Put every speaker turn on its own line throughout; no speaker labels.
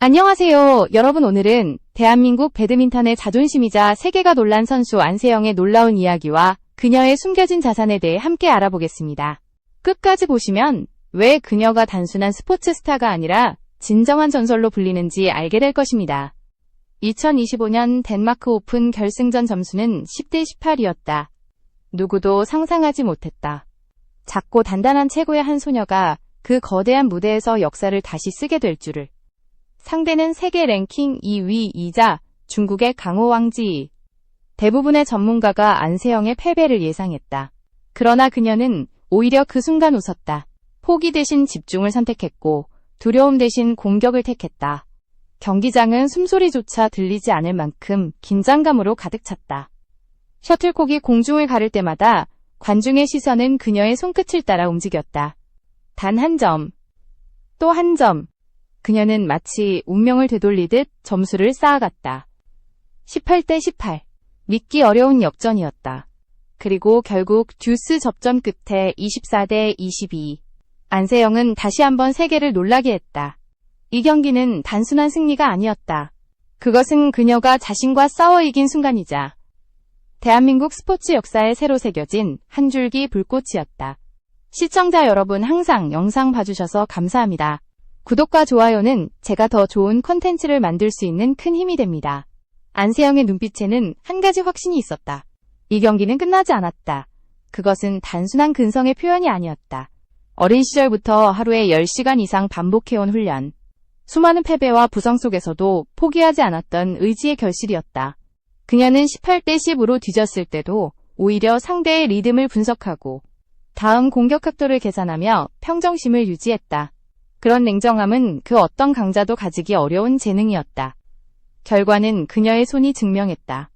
안녕하세요. 여러분, 오늘은 대한민국 배드민턴의 자존심이자 세계가 놀란 선수 안세영의 놀라운 이야기와 그녀의 숨겨진 자산에 대해 함께 알아보겠습니다. 끝까지 보시면 왜 그녀가 단순한 스포츠 스타가 아니라 진정한 전설로 불리는지 알게 될 것입니다. 2025년 덴마크 오픈 결승전 점수는 10대 18이었다. 누구도 상상하지 못했다. 작고 단단한 체구의 한 소녀가 그 거대한 무대에서 역사를 다시 쓰게 될 줄을. 상대는 세계 랭킹 2위이자 중국의 강호왕지. 대부분의 전문가가 안세영의 패배를 예상했다. 그러나 그녀는 오히려 그 순간 웃었다. 포기 대신 집중을 선택했고 두려움 대신 공격을 택했다. 경기장은 숨소리조차 들리지 않을 만큼 긴장감으로 가득 찼다. 셔틀콕이 공중을 가를 때마다 관중의 시선은 그녀의 손끝을 따라 움직였다. 단 한 점, 또 한 점. 그녀는 마치 운명을 되돌리듯 점수를 쌓아갔다. 18대 18. 믿기 어려운 역전이었다. 그리고 결국 듀스 접전 끝에 24대 22. 안세영은 다시 한번 세계를 놀라게 했다. 이 경기는 단순한 승리가 아니었다. 그것은 그녀가 자신과 싸워 이긴 순간이자 대한민국 스포츠 역사에 새로 새겨진 한 줄기 불꽃이었다. 시청자 여러분, 항상 영상 봐주셔서 감사합니다. 구독과 좋아요는 제가 더 좋은 컨텐츠를 만들 수 있는 큰 힘이 됩니다. 안세영의 눈빛에는 한 가지 확신이 있었다. 이 경기는 끝나지 않았다. 그것은 단순한 근성의 표현이 아니었다. 어린 시절부터 하루에 10시간 이상 반복해온 훈련. 수많은 패배와 부상 속에서도 포기하지 않았던 의지의 결실이었다. 그녀는 18대 10으로 뒤졌을 때도 오히려 상대의 리듬을 분석하고 다음 공격 각도를 계산하며 평정심을 유지했다. 그런 냉정함은 그 어떤 강자도 가지기 어려운 재능이었다. 결과는 그녀의 손이 증명했다.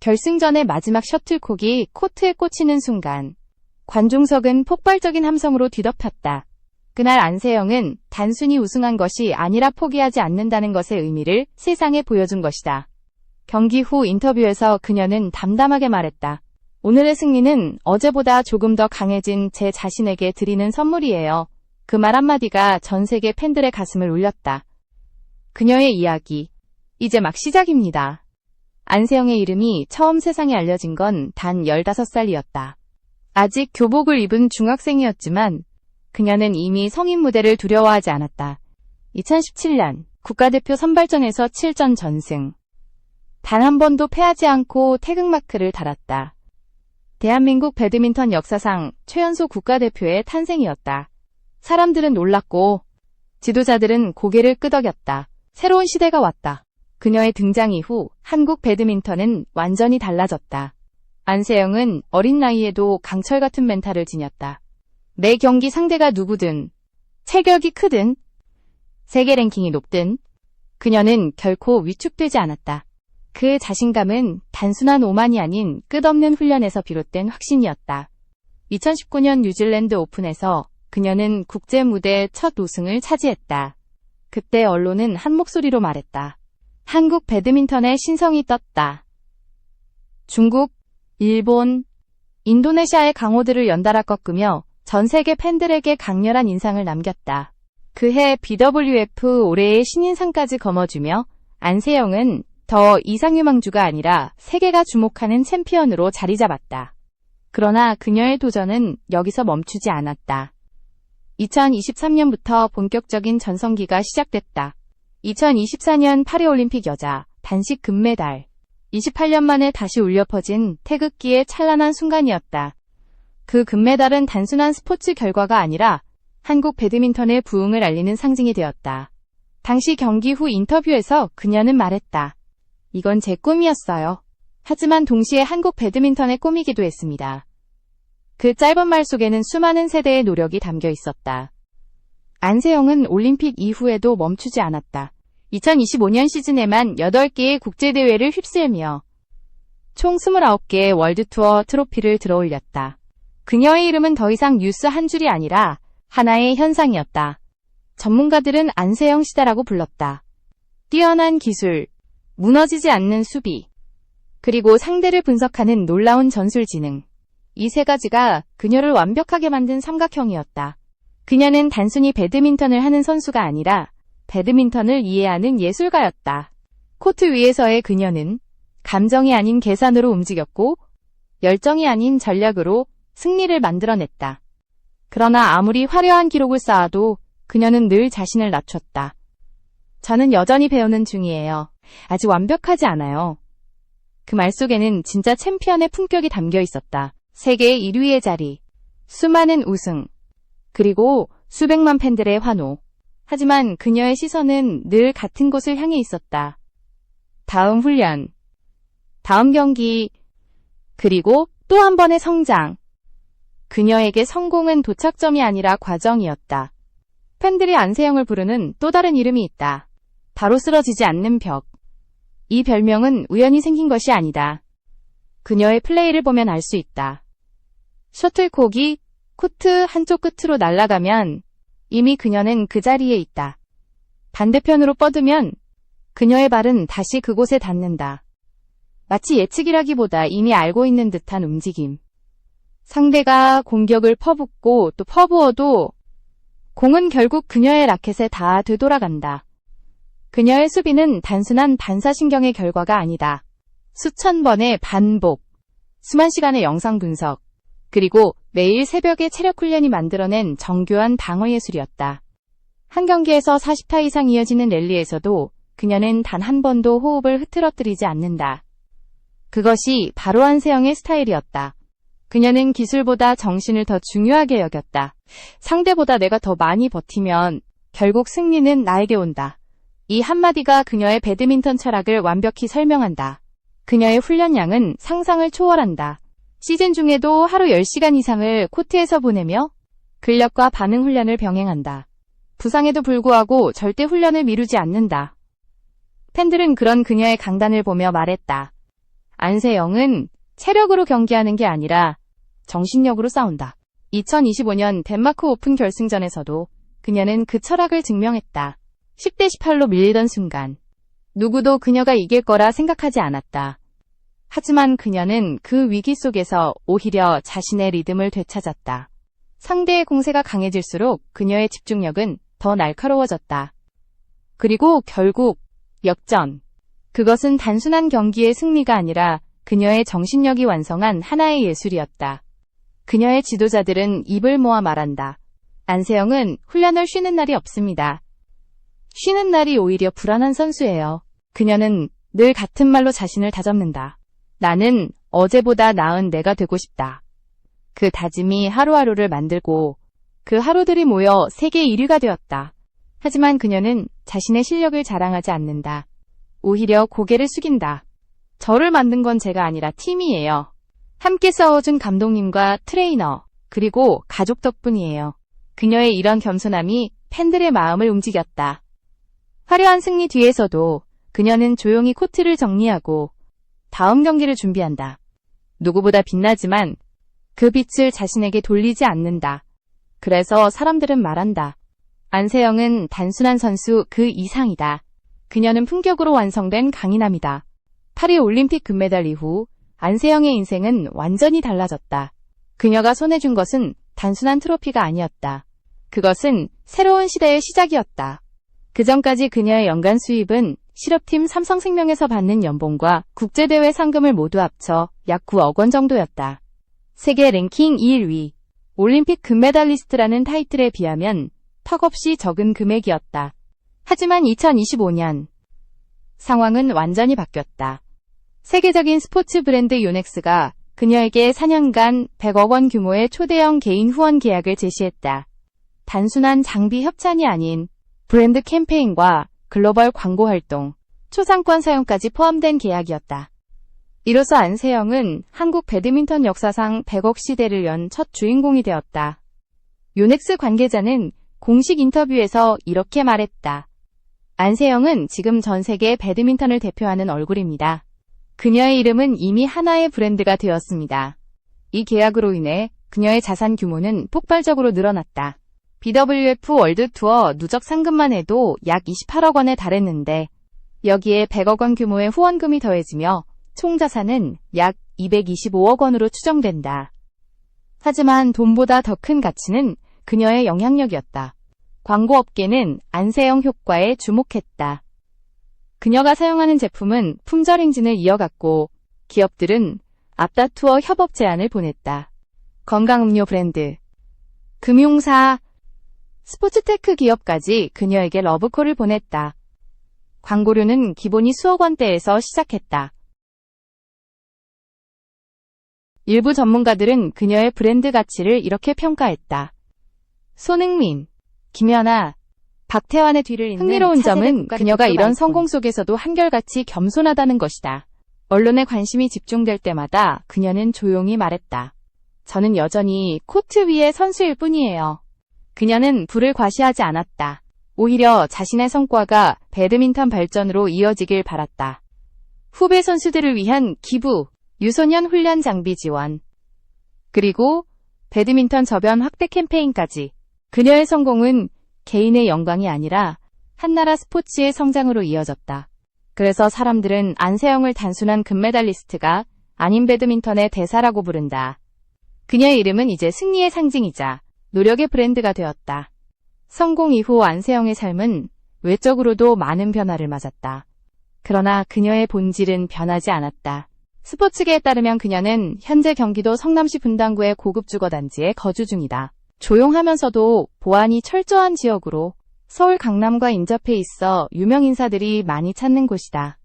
결승전의 마지막 셔틀콕이 코트에 꽂히는 순간 관중석은 폭발적인 함성으로 뒤덮였다. 그날 안세영은 단순히 우승한 것이 아니라 포기하지 않는다는 것의 의미를 세상에 보여준 것이다. 경기 후 인터뷰에서 그녀는 담담하게 말했다. 오늘의 승리는 어제보다 조금 더 강해진 제 자신에게 드리는 선물이에요. 그 말 한마디가 전 세계 팬들의 가슴을 울렸다. 그녀의 이야기. 이제 막 시작입니다. 안세영의 이름이 처음 세상에 알려진 건 단 15살이었다. 아직 교복을 입은 중학생이었지만 그녀는 이미 성인 무대를 두려워하지 않았다. 2017년 국가대표 선발전에서 7전 전승. 단 한 번도 패하지 않고 태극마크를 달았다. 대한민국 배드민턴 역사상 최연소 국가대표의 탄생이었다. 사람들은 놀랐고 지도자들은 고개를 끄덕였다. 새로운 시대가 왔다. 그녀의 등장 이후 한국 배드민턴은 완전히 달라졌다. 안세영은 어린 나이에도 강철 같은 멘탈을 지녔다. 매 경기 상대가 누구든, 체격이 크든, 세계 랭킹이 높든 그녀는 결코 위축되지 않았다. 그 자신감은 단순한 오만이 아닌 끝없는 훈련에서 비롯된 확신이었다. 2019년 뉴질랜드 오픈에서 그녀는 국제 무대 첫 우승을 차지했다. 그때 언론은 한 목소리로 말했다. 한국 배드민턴의 신성이 떴다. 중국, 일본, 인도네시아의 강호들을 연달아 꺾으며 전 세계 팬들에게 강렬한 인상을 남겼다. 그해 BWF 올해의 신인상까지 거머쥐며 안세영은 더 이상유망주가 아니라 세계가 주목하는 챔피언으로 자리 잡았다. 그러나 그녀의 도전은 여기서 멈추지 않았다. 2023년부터 본격적인 전성기가 시작됐다. 2024년 파리올림픽 여자 단식 금메달. 28년 만에 다시 울려 퍼진 태극기의 찬란한 순간이었다. 그 금메달은 단순한 스포츠 결과가 아니라 한국 배드민턴의 부흥을 알리는 상징이 되었다. 당시 경기 후 인터뷰에서 그녀는 말했다. 이건 제 꿈이었어요. 하지만 동시에 한국 배드민턴의 꿈이기도 했습니다. 그 짧은 말 속에는 수많은 세대의 노력이 담겨 있었다. 안세영은 올림픽 이후에도 멈추지 않았다. 2025년 시즌에만 8개의 국제대회를 휩쓸며 총 29개의 월드투어 트로피를 들어올렸다. 그녀의 이름은 더 이상 뉴스 한 줄이 아니라 하나의 현상이었다. 전문가들은 안세영 시대라고 불렀다. 뛰어난 기술, 무너지지 않는 수비, 그리고 상대를 분석하는 놀라운 전술 지능. 이 세 가지가 그녀를 완벽하게 만든 삼각형이었다. 그녀는 단순히 배드민턴을 하는 선수가 아니라 배드민턴을 이해하는 예술가였다. 코트 위에서의 그녀는 감정이 아닌 계산으로 움직였고 열정이 아닌 전략으로 승리를 만들어냈다. 그러나 아무리 화려한 기록을 쌓아도 그녀는 늘 자신을 낮췄다. 저는 여전히 배우는 중이에요. 아직 완벽하지 않아요. 그 말 속에는 진짜 챔피언의 품격이 담겨 있었다. 세계 1위의 자리, 수많은 우승, 그리고 수백만 팬들의 환호. 하지만 그녀의 시선은 늘 같은 곳을 향해 있었다. 다음 훈련, 다음 경기, 그리고 또 한 번의 성장. 그녀에게 성공은 도착점이 아니라 과정이었다. 팬들이 안세영을 부르는 또 다른 이름이 있다. 바로 쓰러지지 않는 벽. 이 별명은 우연히 생긴 것이 아니다. 그녀의 플레이를 보면 알 수 있다. 셔틀콕이 코트 한쪽 끝으로 날아가면 이미 그녀는 그 자리에 있다. 반대편으로 뻗으면 그녀의 발은 다시 그곳에 닿는다. 마치 예측이라기보다 이미 알고 있는 듯한 움직임. 상대가 공격을 퍼붓고 또 퍼부어도 공은 결국 그녀의 라켓에 다 되돌아간다. 그녀의 수비는 단순한 반사신경의 결과가 아니다. 수천 번의 반복, 수만 시간의 영상 분석, 그리고 매일 새벽에 체력 훈련이 만들어낸 정교한 방어 예술이었다. 한 경기에서 40타 이상 이어지는 랠리에서도 그녀는 단 한 번도 호흡을 흐트러뜨리지 않는다. 그것이 바로 안세영의 스타일이었다. 그녀는 기술보다 정신을 더 중요하게 여겼다. 상대보다 내가 더 많이 버티면 결국 승리는 나에게 온다. 이 한마디가 그녀의 배드민턴 철학을 완벽히 설명한다. 그녀의 훈련량은 상상을 초월한다. 시즌 중에도 하루 10시간 이상을 코트에서 보내며 근력과 반응 훈련을 병행한다. 부상에도 불구하고 절대 훈련을 미루지 않는다. 팬들은 그런 그녀의 강단을 보며 말했다. 안세영은 체력으로 경기하는 게 아니라 정신력으로 싸운다. 2025년 덴마크 오픈 결승전에서도 그녀는 그 철학을 증명했다. 10대 18로 밀리던 순간 누구도 그녀가 이길 거라 생각하지 않았다. 하지만 그녀는 그 위기 속에서 오히려 자신의 리듬을 되찾았다. 상대의 공세가 강해질수록 그녀의 집중력은 더 날카로워졌다. 그리고 결국 역전. 그것은 단순한 경기의 승리가 아니라 그녀의 정신력이 완성한 하나의 예술이었다. 그녀의 지도자들은 입을 모아 말한다. 안세영은 훈련을 쉬는 날이 없습니다. 쉬는 날이 오히려 불안한 선수예요. 그녀는 늘 같은 말로 자신을 다잡는다. 나는 어제보다 나은 내가 되고 싶다. 그 다짐이 하루하루를 만들고 그 하루들이 모여 세계 1위가 되었다. 하지만 그녀는 자신의 실력을 자랑하지 않는다. 오히려 고개를 숙인다. 저를 만든 건 제가 아니라 팀이에요. 함께 싸워준 감독님과 트레이너, 그리고 가족 덕분이에요. 그녀의 이런 겸손함이 팬들의 마음을 움직였다. 화려한 승리 뒤에서도 그녀는 조용히 코트를 정리하고 다음 경기를 준비한다. 누구보다 빛나지만 그 빛을 자신에게 돌리지 않는다. 그래서 사람들은 말한다. 안세영은 단순한 선수 그 이상이다. 그녀는 품격으로 완성된 강인함이다. 파리 올림픽 금메달 이후 안세영의 인생은 완전히 달라졌다. 그녀가 손에 준 것은 단순한 트로피가 아니었다. 그것은 새로운 시대의 시작이었다. 그전까지 그녀의 연간 수입은 실업팀 삼성생명에서 받는 연봉과 국제대회 상금을 모두 합쳐 약 9억 원 정도였다. 세계 랭킹 1위, 올림픽 금메달리스트라는 타이틀에 비하면 턱없이 적은 금액이었다. 하지만 2025년 상황은 완전히 바뀌었다. 세계적인 스포츠 브랜드 요넥스가 그녀에게 4년간 100억 원 규모의 초대형 개인 후원 계약을 제시했다. 단순한 장비 협찬이 아닌 브랜드 캠페인과 글로벌 광고 활동, 초상권 사용까지 포함된 계약이었다. 이로써 안세영은 한국 배드민턴 역사상 100억 시대를 연 첫 주인공이 되었다. 요넥스 관계자는 공식 인터뷰에서 이렇게 말했다. 안세영은 지금 전 세계 배드민턴을 대표하는 얼굴입니다. 그녀의 이름은 이미 하나의 브랜드가 되었습니다. 이 계약으로 인해 그녀의 자산 규모는 폭발적으로 늘어났다. BWF 월드 투어 누적 상금만 해도 약 28억 원에 달했는데 여기에 100억 원 규모의 후원금이 더해지며 총 자산은 약 225억 원으로 추정된다. 하지만 돈보다 더 큰 가치는 그녀의 영향력이었다. 광고업계는 안세영 효과에 주목했다. 그녀가 사용하는 제품은 품절 행진을 이어갔고 기업들은 앞다투어 협업 제안을 보냈다. 건강음료 브랜드, 금융사, 스포츠테크 기업까지 그녀에게 러브콜을 보냈다. 광고료는 기본이 수억 원대에서 시작했다. 일부 전문가들은 그녀의 브랜드 가치를 이렇게 평가했다. 손흥민, 김연아, 박태환의 뒤를 잇는 흥미로운 점은 그녀가 이런 성공 속에서도 한결같이 겸손하다는 것이다. 언론의 관심이 집중될 때마다 그녀는 조용히 말했다. 저는 여전히 코트 위의 선수일 뿐이에요. 그녀는 부를 과시하지 않았다. 오히려 자신의 성과가 배드민턴 발전으로 이어지길 바랐다. 후배 선수들을 위한 기부, 유소년 훈련 장비 지원, 그리고 배드민턴 저변 확대 캠페인까지. 그녀의 성공은 개인의 영광이 아니라 한나라 스포츠의 성장으로 이어졌다. 그래서 사람들은 안세영을 단순한 금메달리스트가 아닌 배드민턴의 대사라고 부른다. 그녀의 이름은 이제 승리의 상징이자 노력의 브랜드가 되었다. 성공 이후 안세영의 삶은 외적으로도 많은 변화를 맞았다. 그러나 그녀의 본질은 변하지 않았다. 스포츠계에 따르면 그녀는 현재 경기도 성남시 분당구의 고급 주거단지에 거주 중이다. 조용하면서도 보안이 철저한 지역으로 서울 강남과 인접해 있어 유명 인사들이 많이 찾는 곳이다.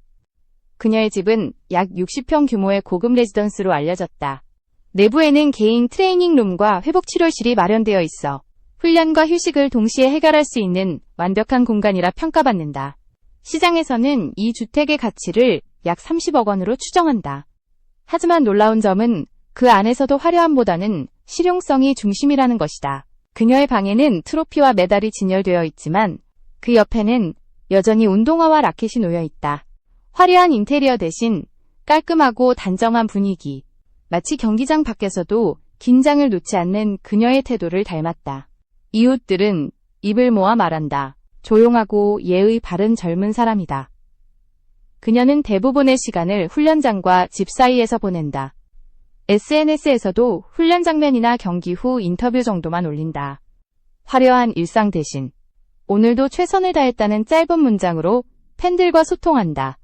그녀의 집은 약 60평 규모의 고급 레지던스로 알려졌다. 내부에는 개인 트레이닝룸과 회복치료실이 마련되어 있어 훈련과 휴식을 동시에 해결할 수 있는 완벽한 공간이라 평가받는다. 시장에서는 이 주택의 가치를 약 30억 원으로 추정한다. 하지만 놀라운 점은 그 안에서도 화려함보다는 실용성이 중심이라는 것이다. 그녀의 방에는 트로피와 메달이 진열되어 있지만 그 옆에는 여전히 운동화와 라켓이 놓여 있다. 화려한 인테리어 대신 깔끔하고 단정한 분위기. 마치 경기장 밖에서도 긴장을 놓지 않는 그녀의 태도를 닮았다. 이웃들은 입을 모아 말한다. 조용하고 예의 바른 젊은 사람이다. 그녀는 대부분의 시간을 훈련장과 집 사이에서 보낸다. SNS에서도 훈련 장면이나 경기 후 인터뷰 정도만 올린다. 화려한 일상 대신 오늘도 최선을 다했다는 짧은 문장으로 팬들과 소통한다.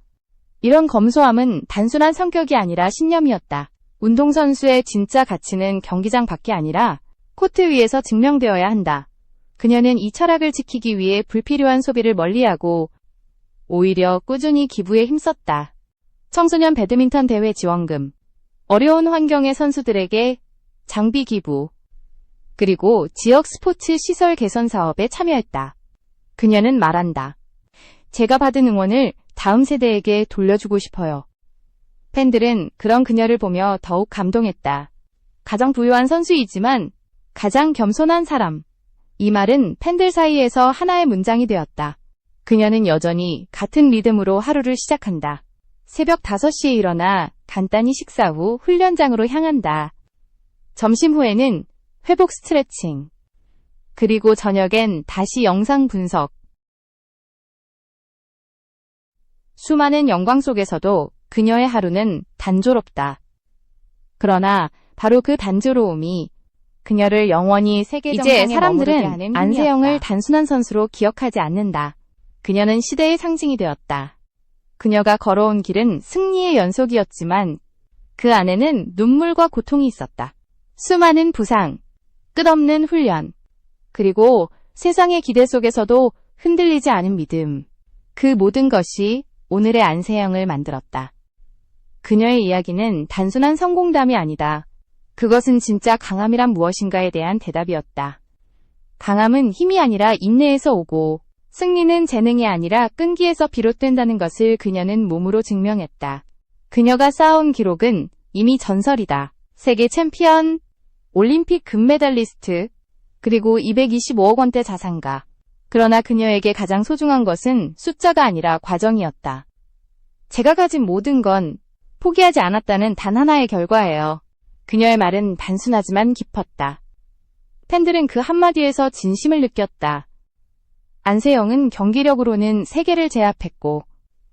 이런 검소함은 단순한 성격이 아니라 신념이었다. 운동선수의 진짜 가치는 경기장 밖이 아니라 코트 위에서 증명되어야 한다. 그녀는 이 철학을 지키기 위해 불필요한 소비를 멀리하고 오히려 꾸준히 기부에 힘썼다. 청소년 배드민턴 대회 지원금, 어려운 환경의 선수들에게 장비 기부, 그리고 지역 스포츠 시설 개선 사업에 참여했다. 그녀는 말한다. 제가 받은 응원을 다음 세대에게 돌려주고 싶어요. 팬들은 그런 그녀를 보며 더욱 감동했다. 가장 부유한 선수이지만 가장 겸손한 사람. 이 말은 팬들 사이에서 하나의 문장이 되었다. 그녀는 여전히 같은 리듬으로 하루를 시작한다. 새벽 5시에 일어나 간단히 식사 후 훈련장으로 향한다. 점심 후에는 회복 스트레칭. 그리고 저녁엔 다시 영상 분석. 수많은 영광 속에서도 그녀의 하루는 단조롭다. 그러나 바로 그 단조로움이 그녀를 영원히 세계 정상에
이제
사람들은
머무르게 하는
안세영을
힘이었다.
단순한 선수로 기억하지 않는다. 그녀는 시대의 상징이 되었다. 그녀가 걸어온 길은 승리의 연속이었지만 그 안에는 눈물과 고통이 있었다. 수많은 부상, 끝없는 훈련, 그리고 세상의 기대 속에서도 흔들리지 않은 믿음. 그 모든 것이 오늘의 안세영을 만들었다. 그녀의 이야기는 단순한 성공담이 아니다. 그것은 진짜 강함이란 무엇인가에 대한 대답이었다. 강함은 힘이 아니라 인내에서 오고 승리는 재능이 아니라 끈기에서 비롯된다는 것을 그녀는 몸으로 증명했다. 그녀가 쌓아온 기록은 이미 전설이다. 세계 챔피언, 올림픽 금메달리스트, 그리고 225억 원대 자산가. 그러나 그녀에게 가장 소중한 것은 숫자가 아니라 과정이었다. 제가 가진 모든 건 포기하지 않았다는 단 하나의 결과예요. 그녀의 말은 단순하지만 깊었다. 팬들은 그 한마디에서 진심을 느꼈다. 안세영은 경기력으로는 세계를 제압했고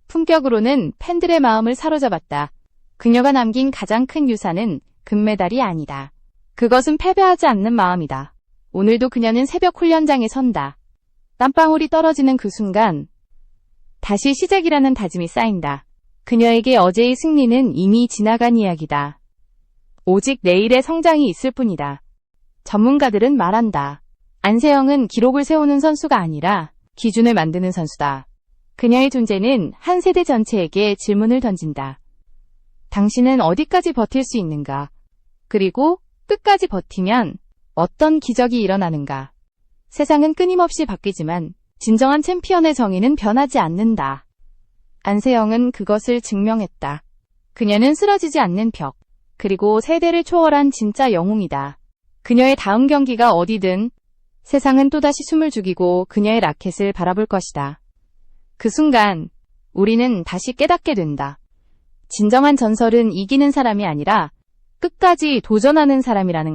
품격으로는 팬들의 마음을 사로잡았다. 그녀가 남긴 가장 큰 유산은 금메달이 아니다. 그것은 패배하지 않는 마음이다. 오늘도 그녀는 새벽 훈련장에 선다. 땀방울이 떨어지는 그 순간 다시 시작이라는 다짐이 쌓인다. 그녀에게 어제의 승리는 이미 지나간 이야기다. 오직 내일의 성장이 있을 뿐이다. 전문가들은 말한다. 안세영은 기록을 세우는 선수가 아니라 기준을 만드는 선수다. 그녀의 존재는 한 세대 전체에게 질문을 던진다. 당신은 어디까지 버틸 수 있는가? 그리고 끝까지 버티면 어떤 기적이 일어나는가? 세상은 끊임없이 바뀌지만 진정한 챔피언의 정의는 변하지 않는다. 안세영은 그것을 증명했다. 그녀는 쓰러지지 않는 벽, 그리고 세대를 초월한 진짜 영웅이다. 그녀의 다음 경기가 어디든 세상은 또다시 숨을 죽이고 그녀의 라켓을 바라볼 것이다. 그 순간 우리는 다시 깨닫게 된다. 진정한 전설은 이기는 사람이 아니라 끝까지 도전하는 사람이라는 것.